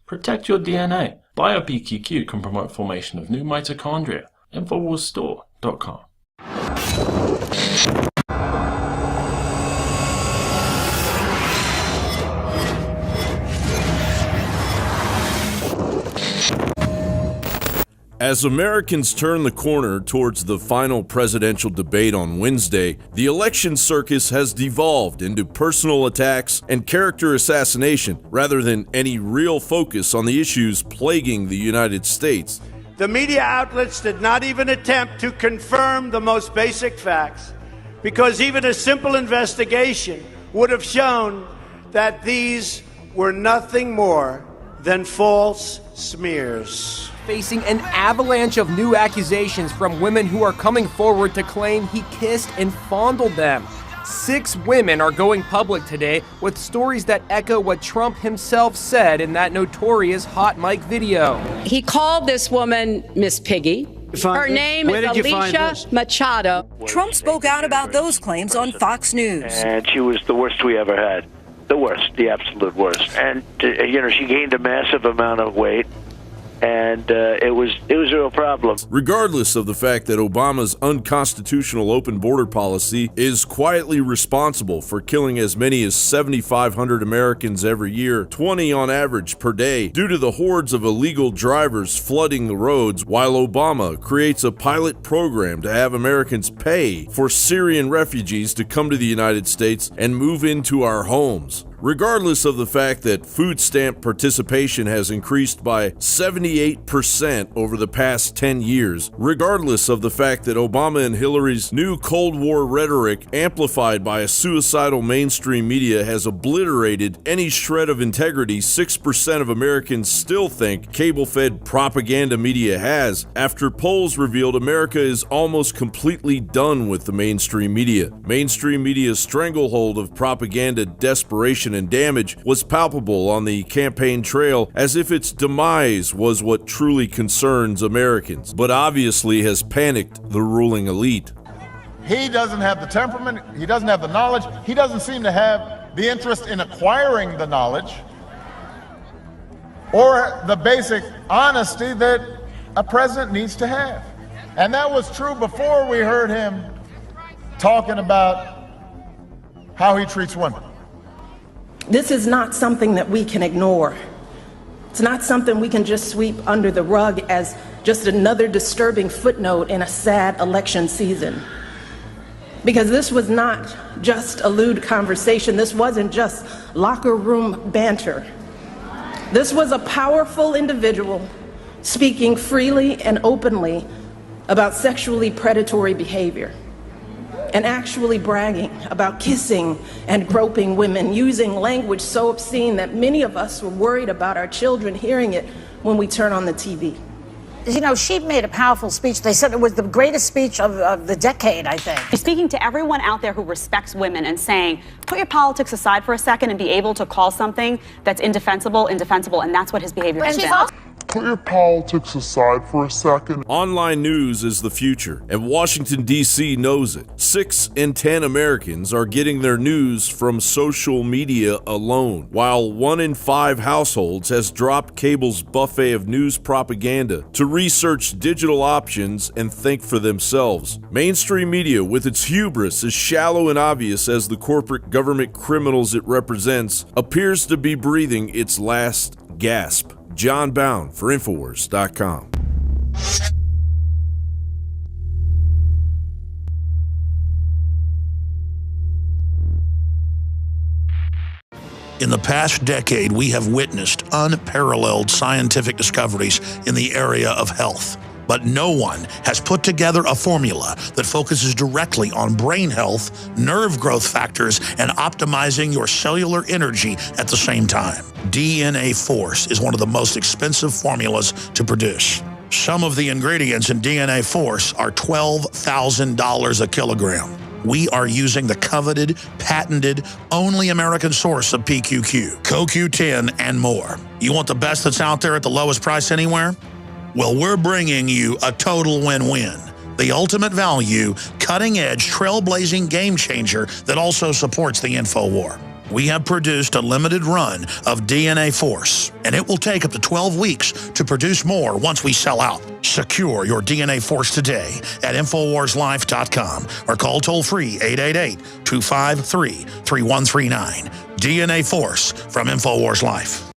Protect your DNA. BioPQQ can promote formation of new mitochondria. Infowarsstore.com. As Americans turn the corner towards the final presidential debate on Wednesday, the election circus has devolved into personal attacks and character assassination rather than any real focus on the issues plaguing the United States. The media outlets did not even attempt to confirm the most basic facts, because even a simple investigation would have shown that these were nothing more than false smears. Facing an avalanche of new accusations from women who are coming forward to claim he kissed and fondled them. 6 women are going public today with stories that echo what Trump himself said in that notorious hot mic video. He called this woman Miss Piggy. Her name is Alicia Machado. Trump spoke out about those claims on Fox News. And she was the worst we ever had. The worst, the absolute worst. And, she gained a massive amount of weight. And it was a real problem. Regardless of the fact that Obama's unconstitutional open border policy is quietly responsible for killing as many as 7,500 Americans every year, 20 on average per day, due to the hordes of illegal drivers flooding the roads, while Obama creates a pilot program to have Americans pay for Syrian refugees to come to the United States and move into our homes. Regardless of the fact that food stamp participation has increased by 78% over the past 10 years, regardless of the fact that Obama and Hillary's new Cold War rhetoric, amplified by a suicidal mainstream media, has obliterated any shred of integrity 6% of Americans still think cable-fed propaganda media has, after polls revealed America is almost completely done with the mainstream media. Mainstream media's stranglehold of propaganda, desperation, and damage was palpable on the campaign trail, as if its demise was what truly concerns Americans, but obviously has panicked the ruling elite. He doesn't have the temperament, he doesn't have the knowledge, he doesn't seem to have the interest in acquiring the knowledge or the basic honesty that a president needs to have. And that was true before we heard him talking about how he treats women. This is not something that we can ignore. It's not something we can just sweep under the rug as just another disturbing footnote in a sad election season. Because this was not just a lewd conversation. This wasn't just locker room banter. This was a powerful individual speaking freely and openly about sexually predatory behavior, and actually bragging about kissing and groping women, using language so obscene that many of us were worried about our children hearing it when we turn on the TV. You know, she made a powerful speech. They said it was the greatest speech of the decade, I think. She's speaking to everyone out there who respects women and saying, put your politics aside for a second and be able to call something that's indefensible, and that's what his behavior has been. Put your politics aside for a second. Online news is the future, and Washington, D.C. knows it. 6 in 10 Americans are getting their news from social media alone, while 1 in 5 households has dropped cable's buffet of news propaganda to research digital options and think for themselves. Mainstream media, with its hubris as shallow and obvious as the corporate government criminals it represents, appears to be breathing its last gasp. John Bound for Infowars.com. In the past decade, we have witnessed unparalleled scientific discoveries in the area of health. But no one has put together a formula that focuses directly on brain health, nerve growth factors, and optimizing your cellular energy at the same time. DNA Force is one of the most expensive formulas to produce. Some of the ingredients in DNA Force are $12,000 a kilogram. We are using the coveted, patented, only American source of PQQ, CoQ10, and more. You want the best that's out there at the lowest price anywhere? Well, we're bringing you a total win-win. The ultimate value, cutting-edge, trailblazing game changer that also supports the InfoWar. We have produced a limited run of DNA Force, and it will take up to 12 weeks to produce more once we sell out. Secure your DNA Force today at InfoWarsLife.com or call toll-free 888-253-3139. DNA Force from InfoWars Life.